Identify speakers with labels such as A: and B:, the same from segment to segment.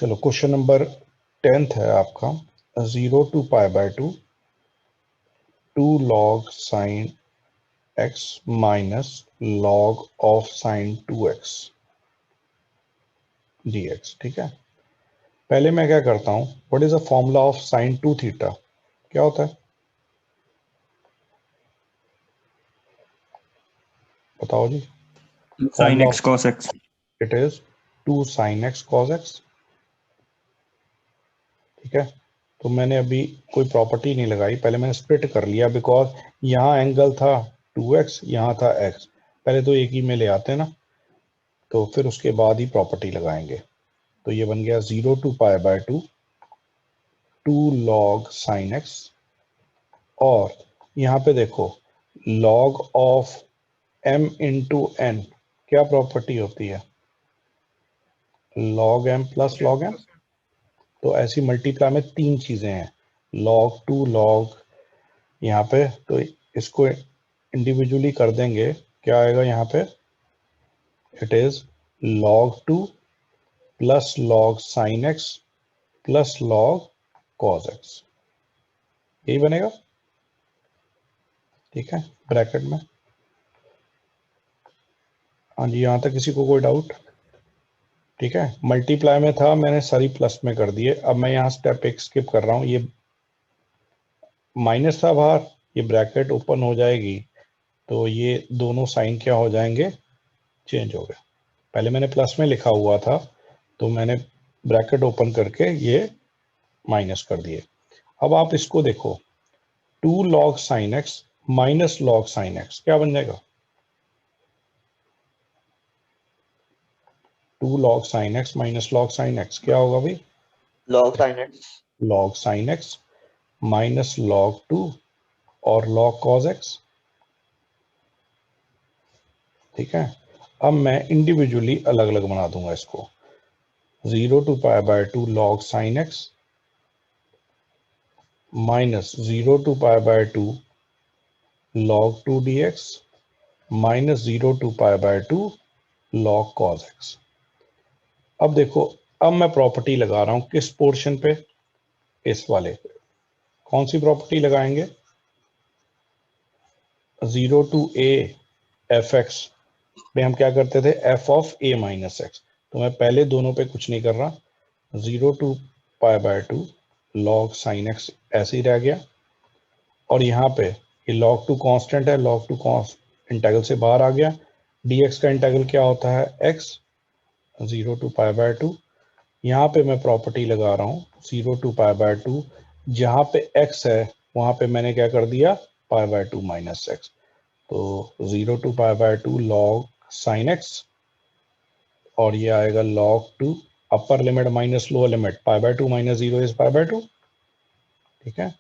A: चलो question number 10th है आपका 0 to pi by 2 2 log sin x minus log of sin 2x dx। ठीक है, पहले मैं क्या करता हूं, what is the formula of sin 2 theta, क्या होता है बताओ जी।
B: sin x cos x।
A: It is 2 sin x cos x। ठीक है, तो मैंने अभी कोई प्रॉपर्टी नहीं लगाई, पहले मैंने स्प्लिट कर लिया बिकॉज यहाँ एंगल था 2x, यहाँ था x, पहले तो एक ही में ले आते हैं ना, तो फिर उसके बाद ही प्रॉपर्टी लगाएंगे। तो ये बन गया 0 to pi by 2 2 log sin x, और यहाँ पे देखो log of m into n क्या प्रॉपर्टी होती है, log m plus log m। तो ऐसी मल्टीप्लाई में तीन चीजें हैं, log 2 log यहाँ पे, तो इसको इंडिविजुअली कर देंगे, क्या आएगा यहाँ पे, it is log 2 plus log sin x plus log cos x, यही बनेगा। ठीक है, ब्रैकेट में। हाँ जी, यहां तक किसी को कोई डाउट? ठीक है, मल्टीप्लाई में था, मैंने सारी प्लस में कर दिए। अब मैं यहाँ स्टेप एक स्किप कर रहा हूँ, ये माइनस था बाहर, ये ब्रैकेट ओपन हो जाएगी, तो ये दोनों साइन क्या हो जाएंगे, चेंज हो गए। पहले मैंने प्लस में लिखा हुआ था, तो मैंने ब्रैकेट ओपन करके ये माइनस कर दिए। अब आप इसको देखो, 2 log sin x minus log sin x क्या बन जाएगा, 2 log sin x minus log sin x क्या होगा भाई,
C: log sin x
A: log sin x minus log 2 और log cos x। ठीक है, अब मैं इंडिविजुअली अलग अलग बना दूंगा इसको, 0 to pi by 2 log sin x minus 0 to pi by 2 log 2 dx minus 0 to pi by 2 log cos x। अब देखो, अब मैं प्रॉपर्टी लगा रहा हूं किस पोर्शन पे, इस वाले पे। कौन सी प्रॉपर्टी लगाएंगे, 0 to a एफ एक्स में हम क्या करते थे, F of A minus x, तो मैं पहले दोनों पे कुछ नहीं कर रहा, 0 to pi by 2 log sin x ऐसे ही रह गया, और यहाँ पे ये log 2 कांस्टेंट है, log 2 इंटेग्रल से बाहर आ गया, dx का इंटेग्रल क्या होता है x, 0 to pi by 2। यहाँ पे मैं प्रॉपर्टी लगा रहा हूँ 0 to pi by 2, जहाँ पे x है वहां पे मैंने क्या कर दिया, pi by 2 माइनस एक्स, तो 0 to pi by 2 log sin x, और ये आएगा log 2 upper limit minus lower limit, pi by 2 minus 0 is pi by 2। ठीक है,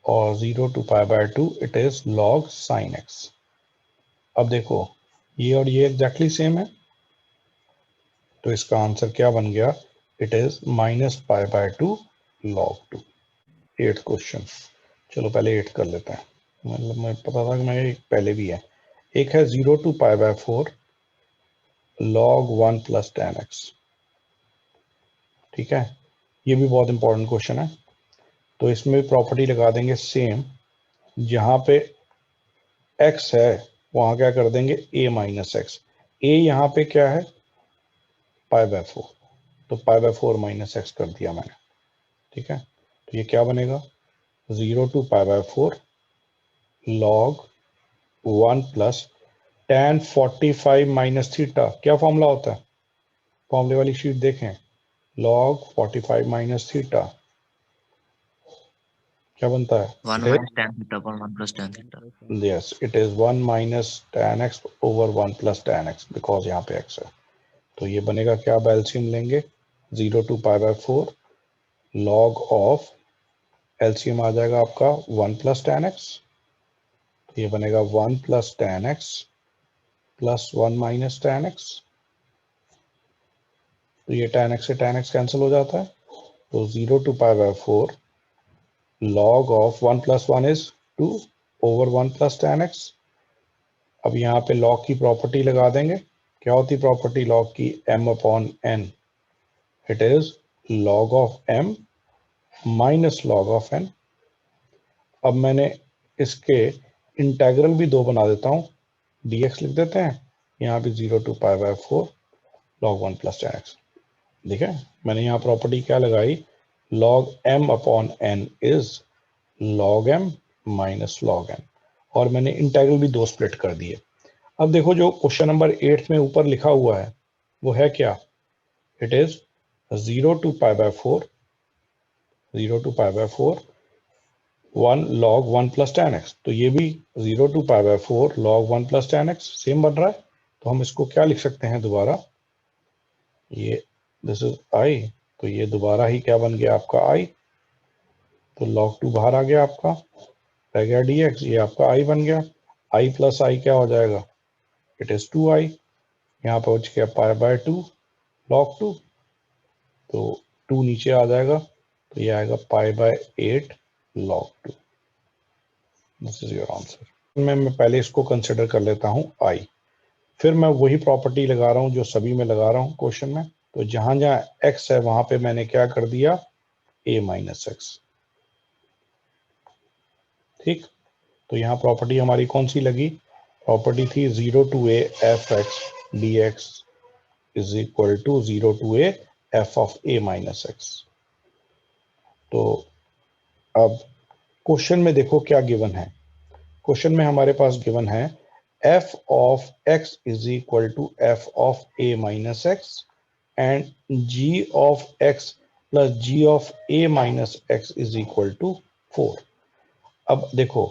A: और 0 to pi by 2 it is log sin x। अब देखो ये और ये एग्जैक्टली सेम है, तो इसका आंसर क्या बन गया, it is minus pi by 2 log 2। 8th question, चलो पहले 8 कर लेते हैं, मतलब मैं पता था कि मैं एक पहले भी है। एक है 0 to pi by 4 log 1 plus tan x। ठीक है, ये भी बहुत इंपॉर्टेंट क्वेश्चन है, तो इसमें प्रॉपर्टी लगा देंगे सेम, जहां पे x है वहां क्या कर देंगे a माइनस एक्स, a यहाँ पे क्या है पाई बाय 4, तो पाई बाय 4 माइनस एक्स कर दिया मैंने। ठीक है, तो ये क्या बनेगा, 0 to pi by 4 log 1 plus tan 45 minus theta, क्या फॉर्मूला होता है, फॉर्मूले वाली शीट देखें, log 45 माइनस थीटा क्या बनता है,
B: 1 minus tan theta upon 1 plus tan theta।
A: Yes it is 1 minus tan x over 1 plus tan x, because यहाँ पे x है, तो ये बनेगा क्या, अब एलसीएम लेंगे, 0 to pi by 4 log of, LCM आ जाएगा आपका 1 प्लस tan x, तो ये बनेगा 1 plus tan x plus 1 minus tan x, तो ये tan x से tan x कैंसिल हो जाता है, तो 0 to pi by 4 log of 1 plus 1 is 2 over 1 plus tan x। अब यहाँ पे log की प्रॉपर्टी लगा देंगे, क्या होती प्रॉपर्टी लॉग की, m upon n, it is log of m minus log of n। अब मैंने इसके इंटेग्रल भी दो बना देता हूं, dx लिख देते हैं, यहाँ भी 0 to pi by 4 log 1 plus 10x। ठीक है, मैंने यहाँ प्रॉपर्टी क्या लगाई, log m upon n is log m minus log n, और मैंने इंटेग्रल भी दो स्प्लिट कर दिए। अब देखो जो क्वेश्चन नंबर 8 में ऊपर लिखा हुआ है वो है क्या, it is 0 to pi by 4 0 to pi by 4 1 log 1 plus 10x। तो ये भी 0 to pi by 4 log 1 plus 10x same बन रहा है। तो हम इसको क्या लिख सकते हैं दोबारा, ये दिस इज i, तो ये दोबारा ही क्या बन गया आपका i, तो log 2 बाहर आ गया आपका, रह गया dx, ये आपका i बन गया। i प्लस i क्या हो जाएगा, इट इज 2i, यहाँ पे बच गया पाई बाय 2 log 2, तो 2 नीचे आ जाएगा, तो ये आएगा pi by 8 log 2। This is your answer. मैं पहले इसको कंसिडर कर लेता हूँ i, फिर मैं वही प्रॉपर्टी लगा रहा हूँ जो सभी में लगा रहा हूँ क्वेश्चन में। तो जहां जहां x है वहां पे मैंने क्या कर दिया, a माइनस एक्स। ठीक, तो यहाँ प्रॉपर्टी हमारी कौन सी लगी, प्रॉपर्टी थी 0 to a f x dx is equal to 0 to a f of a minus x. तो अब क्वेश्चन में देखो क्या गिवन है, क्वेश्चन में हमारे पास गिवन है f of x is equal to f of a minus x and g of x plus g of a minus x is equal to 4। अब देखो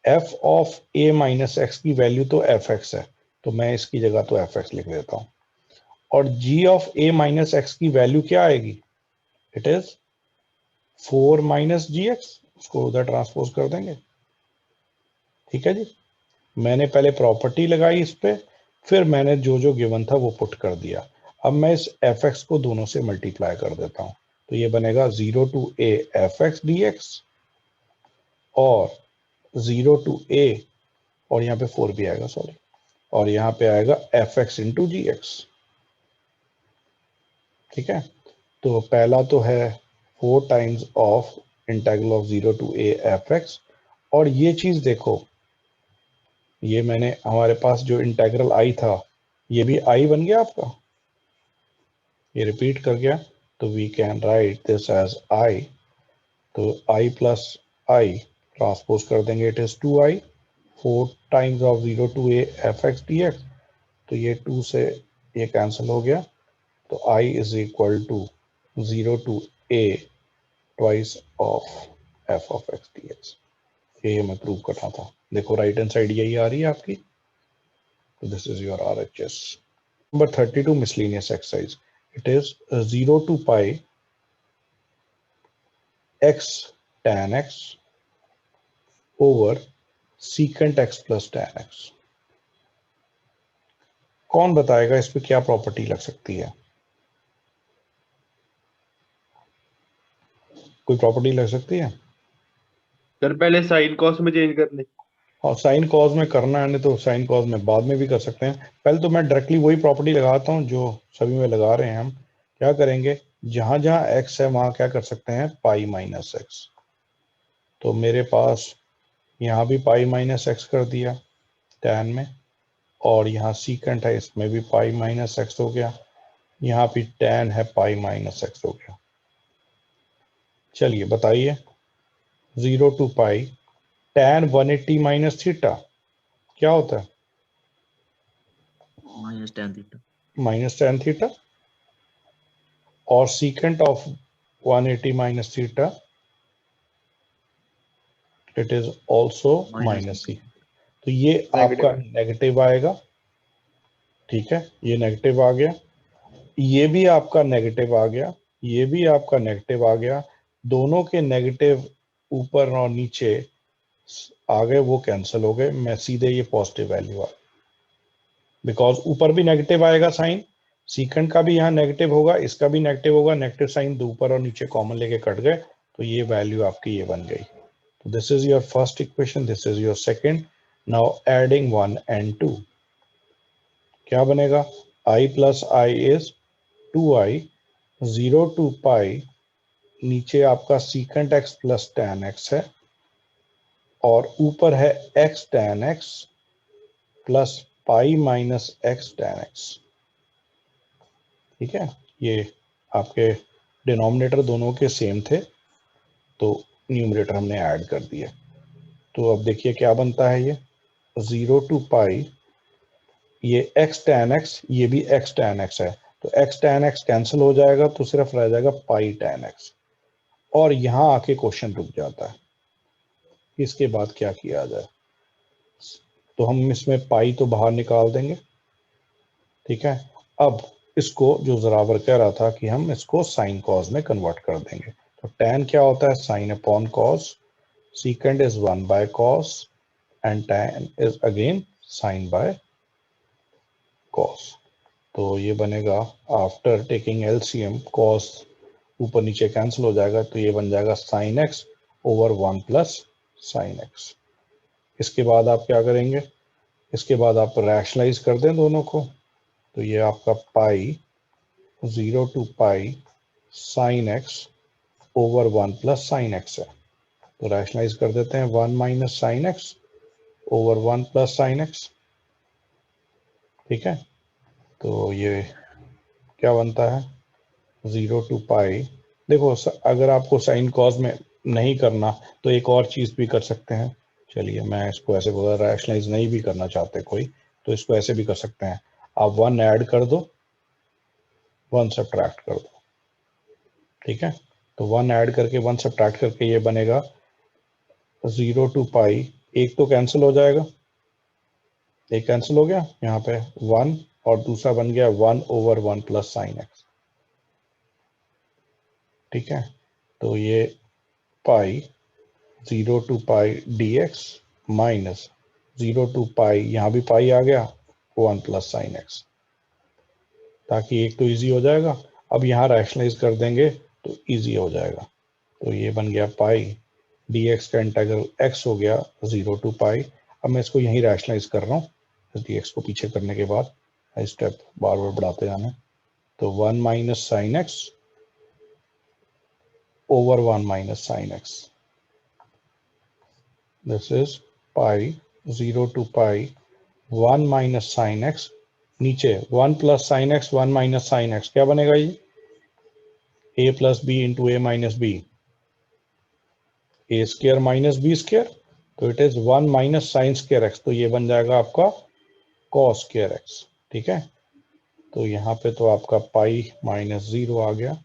A: f of a minus x की value तो fx है, तो मैं इसकी जगह तो fx लिख देता हूं, और g of a minus x की वैल्यू क्या आएगी, इट इज 4 माइनस gx, उसको उधर ट्रांसपोज कर देंगे। ठीक है जी, मैंने पहले प्रॉपर्टी लगाई इस पे, फिर मैंने जो जो गिवन था वो पुट कर दिया। अब मैं इस fx को दोनों से मल्टीप्लाई कर देता हूं, तो ये बनेगा 0 to a fx dx और 0 to a, और यहाँ पे 4 भी आएगा सॉरी, और यहाँ पे आएगा fx इंटू जी एक्स। ठीक है, तो पहला तो है 4 times of integral of 0 to a fx, और ये चीज देखो, ये मैंने हमारे पास जो इंटेग्रल आई था ये भी आई बन गया आपका, ये रिपीट कर गया, तो we can write this as i, तो आई प्लस आई ट्रांसपोज कर देंगे, it is 2i, 4 times of 0 to a fx dx, तो ये 2 से ये कैंसिल हो गया, तो i is equal to 0 to a twice of f of x dx। ये मैं प्रूव करना था, देखो राइट हैंड साइड यही आ रही है आपकी, तो this is your RHS। Number 32 miscellaneous exercise, it is 0 to pi x tan x over secant x plus tan x। कौन बताएगा इस पे क्या प्रॉपर्टी लग सकती है, कोई प्रॉपर्टी लग सकती है?
D: सर पहले साइन कॉस में चेंज कर ले।
A: और साइन कॉज में करना है, नहीं तो साइन कॉज में बाद में भी कर सकते हैं। पहले तो मैं डायरेक्टली वही प्रॉपर्टी लगाता हूं जो सभी में लगा रहे हैं। हम क्या करेंगे, जहां जहां x है वहां क्या कर सकते हैं, पाई माइनस एक्स। तो मेरे पास यहाँ भी पाई माइनस एक्स कर दिया tan में, और यहाँ सीकेंट है इसमें भी पाई माइनस एक्स हो गया, यहाँ भी tan है पाई माइनस एक्स हो गया। चलिए बताइए, 0 to pi tan 180 minus theta क्या होता है,
B: minus tan theta.
A: Minus tan theta, और secant of 180 minus theta it is also minus sec. तो ये आपका नेगेटिव आएगा, ठीक है, ये नेगेटिव आ गया, ये भी आपका नेगेटिव आ गया, ये भी आपका नेगेटिव आ गया, दोनों के नेगेटिव ऊपर और नीचे आ गए, वो कैंसिल हो गए, मैं सीधे ये पॉजिटिव वैल्यू आ, बिकॉज ऊपर भी नेगेटिव आएगा साइन, सीकेंड का भी यहाँ नेगेटिव होगा, इसका भी नेगेटिव होगा, नेगेटिव साइन दो ऊपर और नीचे कॉमन लेके कट गए, तो ये वैल्यू आपकी ये बन गई। तो this is your first equation, this is your second. Now adding 1 and 2 क्या बनेगा, i plus I is 2i 0 to पाई, नीचे आपका secant x plus tan x है और ऊपर है x tan x plus pi minus x tan x। ठीक है, ये आपके डिनोमिनेटर दोनों के सेम थे तो न्यूमरेटर हमने ऐड कर दिया। तो अब देखिए क्या बनता है, ये 0 टू पाई, ये x tan x, ये भी x tan x है, तो x tan x कैंसिल हो जाएगा तो सिर्फ रह जाएगा पाई tan x। और यहां आके क्वेश्चन रुक जाता है, इसके बाद क्या किया जाए। तो हम इसमें पाई तो बाहर निकाल देंगे। ठीक है, अब इसको जो जरावर कह रहा था कि हम इसको साइन कॉज में कन्वर्ट कर देंगे, तो tan क्या होता है, sine upon cos, सीकेंड is 1 by cos and tan is again sine by cos. तो ये बनेगा आफ्टर टेकिंग एलसीएम, कॉस ऊपर नीचे कैंसिल हो जाएगा, तो ये बन जाएगा sign x over 1 plus sine x. इसके बाद आप क्या करेंगे, इसके बाद आप रैशनलाइज कर दें दोनों को, तो ये आपका pi 0 to pi sine x over 1 plus sine x है। तो रैशनलाइज कर देते हैं, 1 minus sine x over 1 plus sine x. ठीक है, तो ये क्या बनता है, 0 टू पाई। देखो अगर आपको साइन कॉज में नहीं करना तो एक और चीज भी कर सकते हैं। चलिए मैं इसको ऐसे बोला, रैशनलाइज नहीं भी करना चाहते कोई तो इसको ऐसे भी कर सकते हैं, आप 1 ऐड कर दो, 1 सब्ट्रैक्ट कर दो। ठीक है, तो 1 ऐड करके 1 सब्ट्रैक्ट करके ये बनेगा 0 टू पाई, एक तो कैंसिल हो जाएगा, एक कैंसिल हो गया यहाँ पे 1, और दूसरा बन गया 1 ओवर 1 प्लस साइन एक्स। ठीक है, तो ये pi 0 to pi d x minus 0 to pi, यहाँ भी पाई आ गया 1 प्लस साइन एक्स, ताकि एक तो इजी हो जाएगा। अब यहाँ रैशनलाइज कर देंगे तो इजी हो जाएगा, तो ये बन गया पाई डी एक्स का इंटीग्रल एक्स हो गया 0 टू पाई। अब मैं इसको यहीं रैशनलाइज कर रहा हूँ, डी एक्स को पीछे करने के बाद स्टेप बार बार बढ़ाते जाना, तो 1 minus sine x over 1 minus sin x. This is pi 0 to pi 1 minus sin x, नीचे 1 plus sin x 1 minus sin x, क्या बनेगा ये, a plus b into a minus b, a square minus b square, तो it is 1 minus sin square x, तो ये बन जाएगा आपका cos square x। ठीक है, तो यहाँ पे तो आपका पाई माइनस 0 आ गया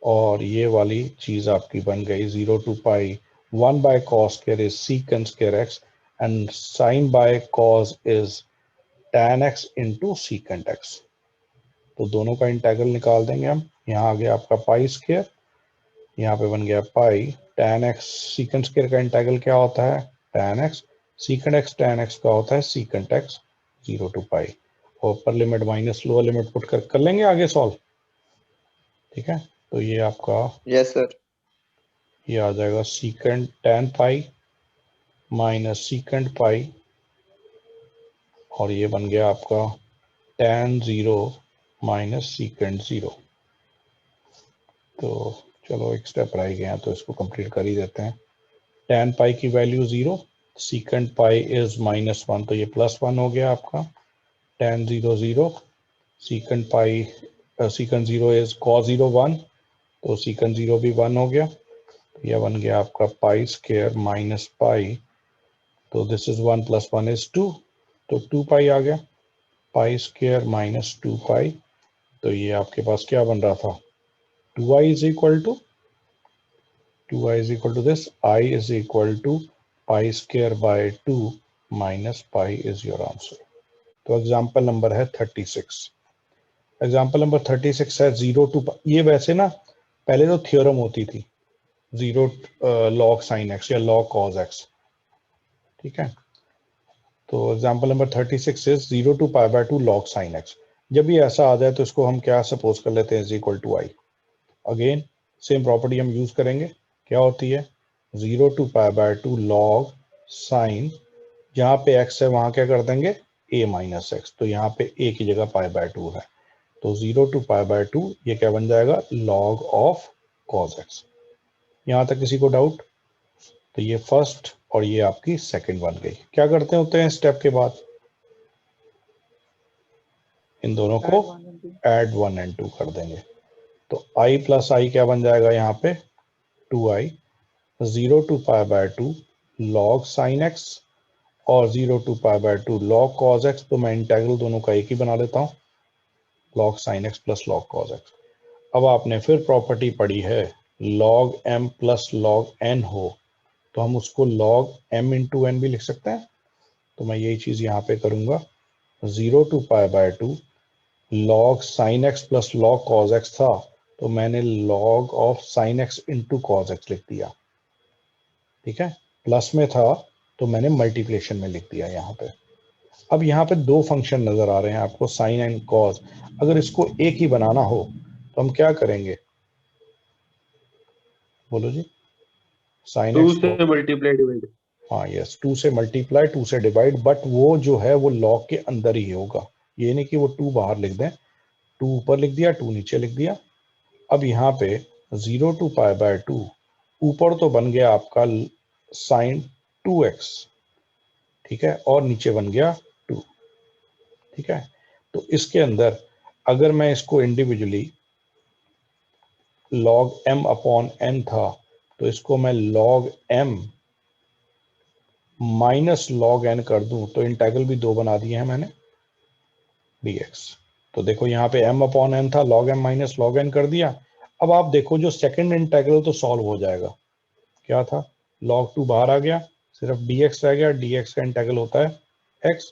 A: और ये वाली चीज आपकी बन गई 0 to pi 1 by cos square is secant square x and sine by cos is tan x into secant x. तो दोनों का इंटीग्रल निकाल देंगे हम, यहाँ आ गया आपका पाई स्क्वायर, यहाँ पे बन गया पाई tan x, सीकेंट स्क्वायर का इंटीग्रल क्या होता है tan x, secant x tan x का होता है सीकेंट x 0 टू पाई, और upper limit minus lower limit put कर लेंगे आगे सॉल्व। ठीक है, तो ये आपका
C: यस सर।
A: ये आ जाएगा secant tan pi minus secant pi, और ये बन गया आपका tan 0 माइनस सीकेंट 0। तो चलो एक स्टेप रह गया तो इसको कंप्लीट कर ही देते हैं। tan पाई की value 0, secant pi is minus 1, तो ये प्लस 1 हो गया आपका, tan 0 0, secant pi secant 0 is cos 0 1, तो सीकेंट 0 भी 1 हो गया, यह बन गया आपका पाई स्क्वायर माइनस पाई, तो दिस इज 1 प्लस 1 इज 2, तो 2 पाई आ गया, पाई स्क्वायर माइनस 2 पाई, तो ये आपके पास क्या बन रहा था 2i is equal to this, i is equal to pi square by 2 minus pi is your answer. तो एग्जाम्पल नंबर है 36। एग्जाम्पल नंबर 36 है 0 टू, ये वैसे ना पहले तो थ्योरम होती थी 0 log sin x या log cos x। ठीक है, तो example number 36 is 0 to pi by 2 log sin x। जब भी ऐसा आ जाए तो इसको हम क्या सपोज कर लेते हैं is equal to i. Again same property हम यूज करेंगे, क्या होती है 0 to pi by 2 log sin, जहाँ पे x है वहां क्या कर देंगे a माइनस एक्स, तो यहाँ पे a की जगह पाई बाय 2 है, तो 0 to π/2 ये क्या बन जाएगा, log of cos x। यहां तक किसी को डाउट? तो ये फर्स्ट और ये आपकी सेकंड बन गई। क्या करते होते हैं स्टेप के बाद, इन दोनों को ऐड 1 and 2 कर देंगे। तो i प्लस आई क्या बन जाएगा यहाँ पे, 2i, 0 to π/2 log sin x और 0 to π/2 log cos x। तो मैं इंटेग्रल दोनों का एक ही बना लेता हूँ, log sin x plus log cos x। अब आपने फिर प्रॉपर्टी पढ़ी है log m plus log n हो तो हम उसको log m इंटू n भी लिख सकते हैं। तो मैं यही चीज यहाँ पे करूंगा, 0 to π/2 log sin x plus log cos x था तो मैंने log of sin x into cos x लिख दिया, ठीक है। प्लस में था तो मैंने मल्टीप्लिकेशन में लिख दिया यहाँ पे। अब यहाँ पे दो फंक्शन नजर आ रहे हैं आपको, साइन एंड कॉस। अगर इसको एक ही बनाना हो तो हम क्या करेंगे, बोलो जी। साइन
D: 2
A: एक्स
D: से मल्टीप्लाई डिवाइड।
A: हाँ यस, 2 से मल्टीप्लाई 2 से डिवाइड, बट वो जो है वो लॉग के अंदर ही होगा, ये नहीं कि वो 2 बाहर लिख दें, 2 ऊपर लिख दिया 2 नीचे लिख दिया। अब यहाँ पे 0 to π/2 ऊपर तो बन गया आपका साइन 2x, ठीक है, और नीचे बन गया 2, ठीक है। तो इसके अंदर अगर मैं इसको individually log m upon n था तो इसको मैं log m minus log n कर दूं तो इंटेग्रल भी दो बना दिए हैं मैंने, dx। तो देखो यहाँ पे m अपॉन n था, log m minus log n कर दिया। अब आप देखो जो सेकंड इंटेग्रल तो सॉल्व हो जाएगा, क्या था, log 2 बाहर आ गया, सिर्फ dx रह गया, dx का इंटेग्रल होता है x,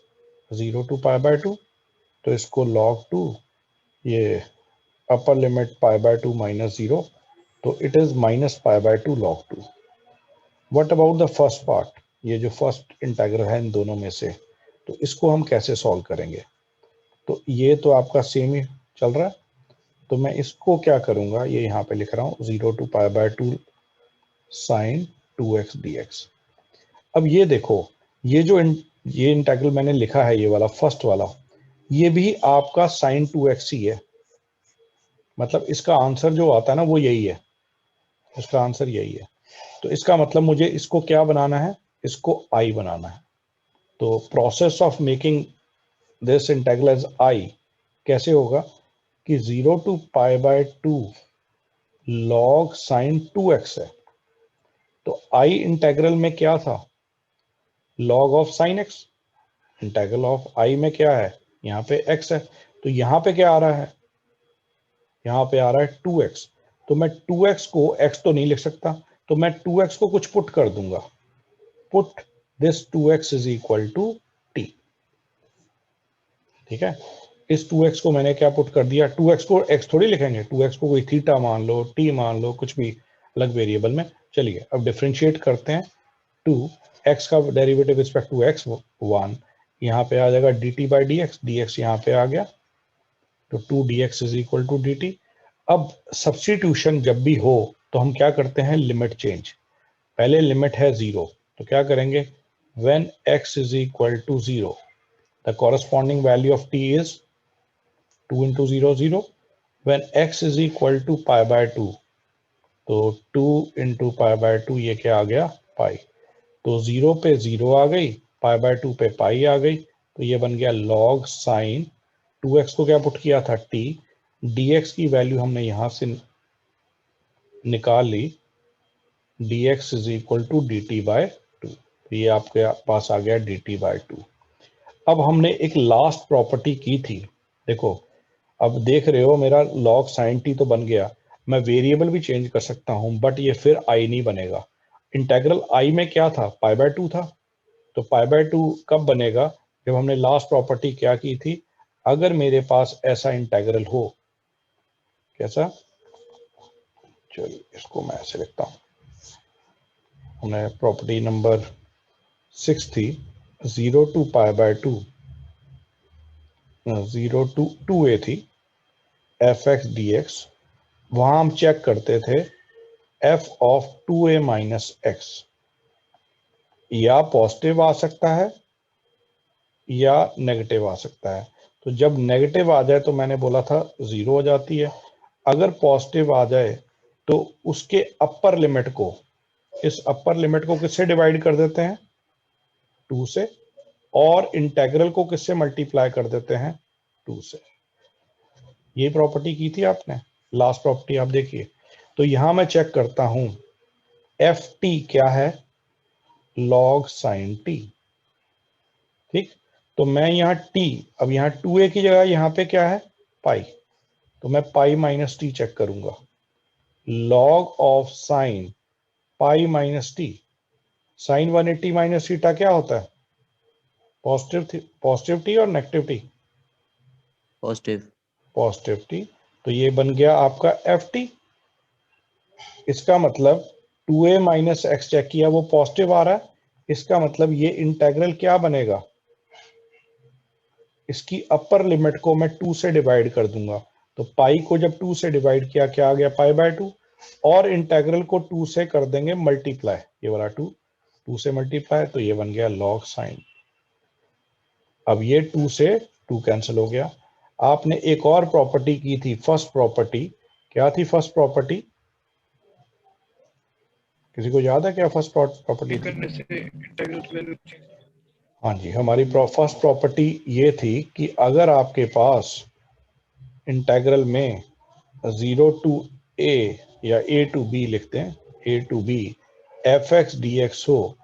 A: 0 to π/2 तो इसको log 2 ये अपर लिमिट π/2 माइनस 0 तो it is minus π/2 log 2। What about the first part, ये जो फर्स्ट इंटेग्रल है इन दोनों में से, तो इसको हम कैसे सॉल्व करेंगे। तो ये तो आपका सेम ही चल रहा है, तो मैं इसको क्या करूंगा, ये यहाँ पे लिख रहा हूँ 0 to π/2 साइन 2x dx। अब ये देखो, ये जो ये इंटेग्रल मैंने लिखा है, ये वाला फर्स्ट वाला, ये भी आपका साइन 2x ही है, मतलब इसका आंसर जो आता है ना वो यही है, इसका आंसर यही है। तो इसका मतलब मुझे इसको क्या बनाना है, इसको i बनाना है। तो process of making this integral as i कैसे होगा कि 0 to π/2 log sin 2x है, तो i इंटेग्रल में क्या था, log of sin x, integral of i में क्या है, यहाँ पे x है, तो यहाँ पे क्या आ रहा है, यहाँ पे आ रहा है 2x। तो मैं 2x को x तो नहीं लिख सकता, तो मैं 2x को कुछ पुट कर दूंगा, put this 2x is equal to t, ठीक है। इस 2x को मैंने क्या पुट कर दिया, 2x को x थोड़ी लिखेंगे, 2x को कोई थीटा मान लो, t मान लो, कुछ भी अलग वेरिएबल में। चलिए अब डिफरेंशिएट करते हैं, 2x का डेरिवेटिव रिस्पेक्ट टू x 1, यहाँ पे आ जाएगा dt बाई dx, dx यहाँ पे आ गया, तो 2 dx is equal to dt। अब सब्स्टिट्यूशन जब भी हो तो हम क्या करते हैं, लिमिट चेंज। पहले लिमिट है 0 तो क्या करेंगे, when x is equal to 0 the corresponding value of t is 2 into 0 0। when x is equal to π/2 तो 2 into π/2 ये क्या आ गया, पाई। तो 0 पे 0 आ गई, π/2 पे पाई आ गई, तो ये बन गया log साइन 2x को क्या पुट किया था t, dx की वैल्यू हमने यहां से निकाल ली, dx is equal to dt by 2, ये आपके पास आ गया dt बाय 2। अब हमने एक लास्ट प्रॉपर्टी की थी, देखो अब देख रहे हो मेरा log sin t तो बन गया, मैं वेरिएबल भी चेंज कर सकता हूं, बट ये फिर i नहीं बनेगा। इंटेग्रल i में क्या था, π/2 था, तो π/2 कब बनेगा, जब हमने लास्ट प्रॉपर्टी क्या की थी, अगर मेरे पास ऐसा इंटेग्रल हो, कैसा, चलिए इसको मैं ऐसे लिखता हूं, हमने प्रॉपर्टी नंबर 6 थी, 0 to π/2 0 to 2a थी, fx dx, वहां हम चेक करते थे f of 2a minus x या पॉजिटिव आ सकता है या नेगेटिव आ सकता है। तो जब नेगेटिव आ जाए तो मैंने बोला था 0 हो जाती है, अगर पॉजिटिव आ जाए तो उसके अपर लिमिट को, इस अपर लिमिट को किससे डिवाइड कर देते हैं, 2 से, और इंटेग्रल को किससे मल्टीप्लाई कर देते हैं, 2 से। ये प्रॉपर्टी की थी आपने, लास्ट प्रॉपर्टी आप देखिए। तो यहां मैं चेक करता हूं एफ टी क्या है, लॉग साइन टी। ठीक, तो मैं यहाँ t, अब यहाँ 2a की जगह यहाँ पे क्या है, पाई, तो मैं पाई माइनस टी चेक करूंगा। Log of sine pi minus t, sine 180 minus theta क्या होता है, पॉजिटिव टी और negative t,
B: positive.
A: Positive t. तो ये बन गया आपका एफ टी। इसका मतलब 2a माइनस एक्स चेक किया, वो पॉजिटिव आ रहा है, इसका मतलब ये इंटेग्रल क्या बनेगा, इसकी अपर लिमिट को मैं 2 से डिवाइड कर दूंगा। तो पाई को जब 2 से डिवाइड किया, क्या आ गया, पाई बाय 2, और इंटेग्रल को 2 से कर देंगे मल्टीप्लाई, ये वाला 2 से मल्टीप्लाई, तो ये बन गया लॉग साइन। अब ये 2 से 2 कैंसिल हो गया। आपने एक और प्रॉपर्टी की थी, फर्स्ट प्रॉपर्टी, क्या थी फर्स्ट प्रॉपर्टी, किसी को याद है क्या फर्स्ट प्रॉपर्टी थी? हाँ जी, हमारी फर्स्ट प्रॉपर्टी ये थी कि अगर आपके पास इंटेग्रल में 0 टू a या a टू b लिखते हैं, a to b f x d x हो,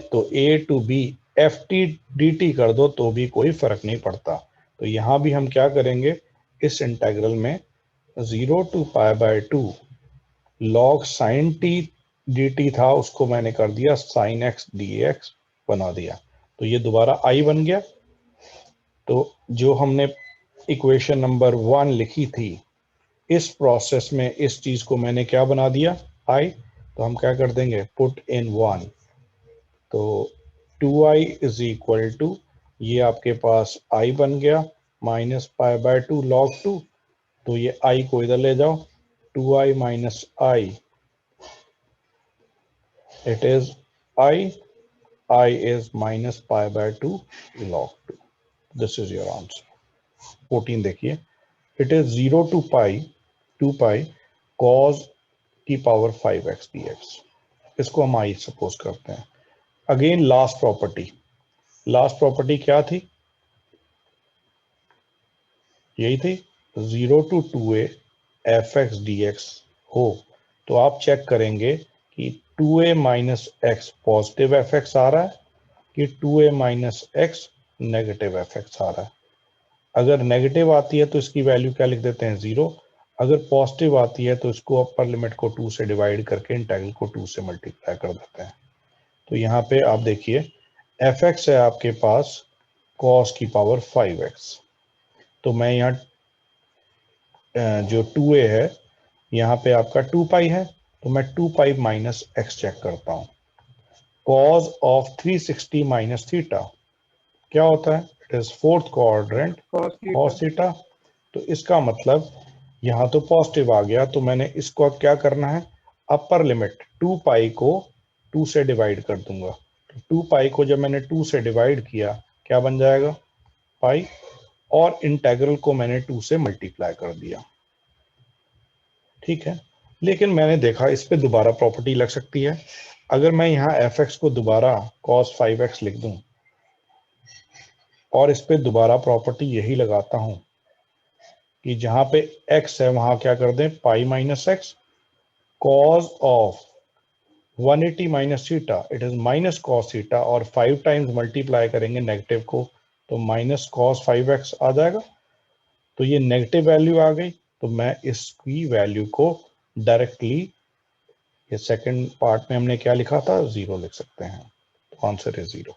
A: तो a to b f t d t कर दो तो भी कोई फर्क नहीं पड़ता। तो यहां भी हम क्या करेंगे, इस इंटेग्रल में 0 to pi by 2 log sine t d t था, उसको मैंने कर दिया साइन एक्स डी एक्स बना दिया, तो ये दोबारा आई बन गया। तो जो हमने इक्वेशन नंबर 1 लिखी थी, इस प्रोसेस में इस चीज को मैंने क्या बना दिया, आई। तो हम क्या कर देंगे, पुट इन 1, तो 2i इज इक्वल टू, ये आपके पास i बन गया माइनस पाई बाय 2 लॉग 2, तो ये i को इधर ले जाओ, 2i minus I, it is i is minus pi by 2 log 2. This is your answer. 14 देखिए, it is 0 to pi 2 pi cos की पावर 5x dx, इसको हम i सपोज करते हैं। अगेन लास्ट प्रॉपर्टी क्या थी, यही थी 0 to 2a fx dx हो, तो आप चेक करेंगे कि 2a minus x positive f x आ रहा है कि 2a minus x negative f x आ रहा है। अगर नेगेटिव आती है तो इसकी वैल्यू क्या लिख देते हैं, 0। अगर पॉजिटिव आती है तो इसको अपर लिमिट को 2 से डिवाइड करके इंटेग्रल को 2 से मल्टीप्लाई कर देते हैं। तो यहाँ पे आप देखिए एफ एक्स है आपके पास कॉस की पावर 5x, तो मैं यहाँ जो 2a है यहाँ पे आपका 2 पाई है, तो मैं 2 पाई माइनस एक्स चेक करता हूँ। cos ऑफ 360 माइनस थीटा क्या होता है, it is fourth quadrant cos theta. तो इसका मतलब यहाँ तो पॉजिटिव आ गया, तो मैंने इसको अब क्या करना है, अपर लिमिट 2 पाई को 2 से डिवाइड कर दूंगा। तो 2 पाई को जब मैंने 2 से डिवाइड किया, क्या बन जाएगा, पाई, और इंटेग्रल को मैंने 2 से मल्टीप्लाई कर दिया। ठीक है, लेकिन मैंने देखा इस पे दोबारा प्रॉपर्टी लग सकती है। अगर मैं यहाँ एफ एक्स को दोबारा cos 5x लिख दूं और इस पे दोबारा प्रॉपर्टी यही लगाता हूं कि जहां पे x है वहां क्या कर दें, pi minus x, cos of 180 minus theta, it is minus cos theta, और 5 टाइम्स मल्टीप्लाई करेंगे नेगेटिव को, तो माइनस cos 5x आ जाएगा। तो ये नेगेटिव वैल्यू आ गई, तो मैं इसकी वैल्यू को डायरेक्टली, ये सेकंड पार्ट में हमने क्या लिखा था, 0 लिख सकते हैं। तो आंसर है 0।